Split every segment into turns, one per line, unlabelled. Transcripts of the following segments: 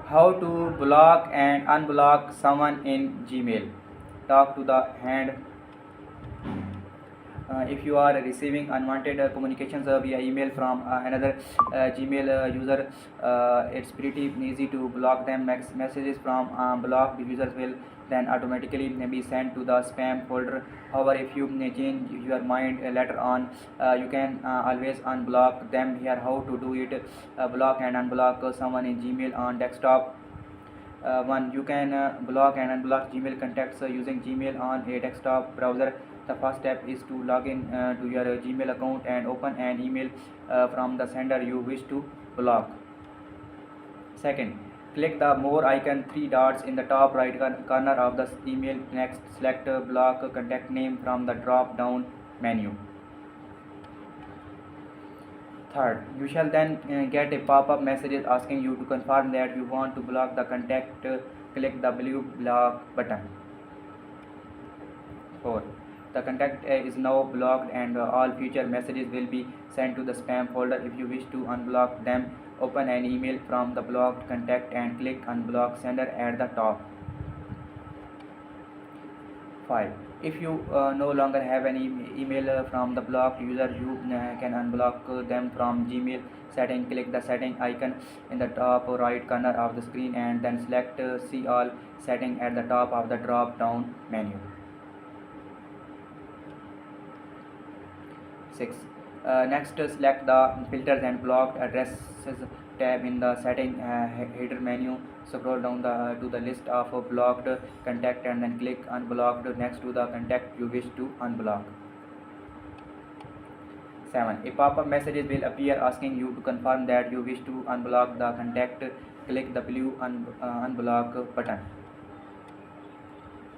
How to block and unblock someone in Gmail. Talk to the hand. If you are receiving unwanted communications via email from another Gmail user, it's pretty easy to block them. Messages from blocked users will then automatically be sent to the spam folder. However, if you change your mind later on, you can always unblock them. Here how to do it. Block and unblock someone in Gmail on desktop. One, you can block and unblock Gmail contacts using Gmail on a desktop browser. The first step is to log in to your Gmail account and open an email from the sender you wish to block. Second, click the more icon, three dots in the top right corner of the email. Next, select block contact name from the drop down menu. Third, you shall then get a pop-up message asking you to confirm that you want to block the contact. Click the blue block button. 4. The contact is now blocked and all future messages will be sent to the spam folder. If you wish to unblock them, open an email from the blocked contact and click unblock sender at the top. 5. If you no longer have any email from the blocked user, you can unblock them from Gmail setting. Click the setting icon in the top right corner of the screen and then select see all setting at the top of the drop down menu. 6. Next, select the filters and blocked addresses tab in the setting header menu. Scroll down to the list of blocked contact and then click unblocked next to the contact you wish to unblock. 7. A pop-up message will appear asking you to confirm that you wish to unblock the contact. Click the blue unblock button.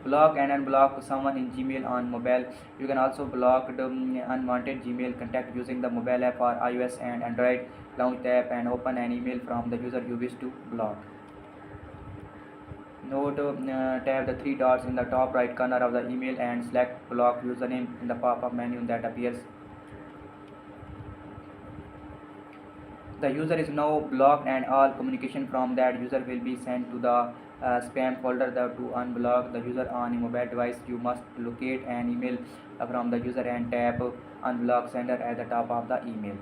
Block and unblock someone in Gmail on mobile. You can also block unwanted Gmail contact using the mobile app for iOS and Android. Launch the app and open an email from the user you wish to block. Note, tap the three dots in the top right corner of the email and select block username in the pop-up menu that appears. The user is now blocked and all communication from that user will be sent to the spam folder. To unblock the user on a mobile device, you must locate an email from the user and tap unblock sender at the top of the email.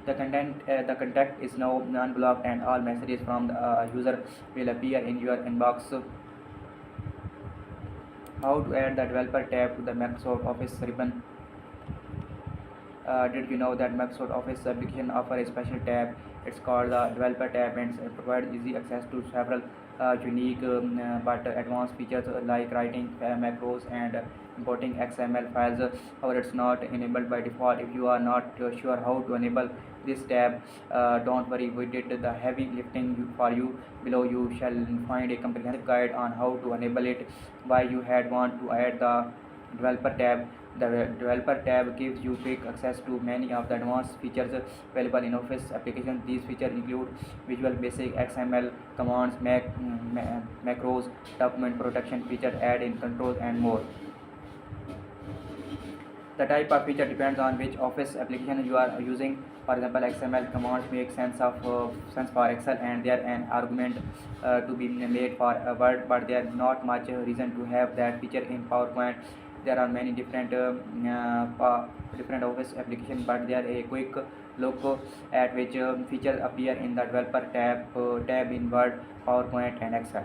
The contact is now unblocked and all messages from the user will appear in your inbox. How to add the developer tab to the Microsoft Office ribbon. Did you know that Microsoft Office application offers a special tab? It's called the Developer tab and provides easy access to several unique but advanced features like writing macros and importing XML files. However, it's not enabled by default. If you are not sure how to enable this tab, don't worry, we did the heavy lifting for you. Below you shall find a comprehensive guide on how to enable it. Why you had want to add the Developer tab. The Developer tab gives you quick access to many of the advanced features available in Office applications. These features include Visual Basic, XML commands, macros, document protection features, add-in controls, and more. The type of feature depends on which Office application you are using. For example, XML commands make sense for Excel, and they are an argument to be made for Word, but there is not much reason to have that feature in PowerPoint. There are many different Office applications, but there a quick look at which features appear in the Developer tab in Word, PowerPoint, and Excel.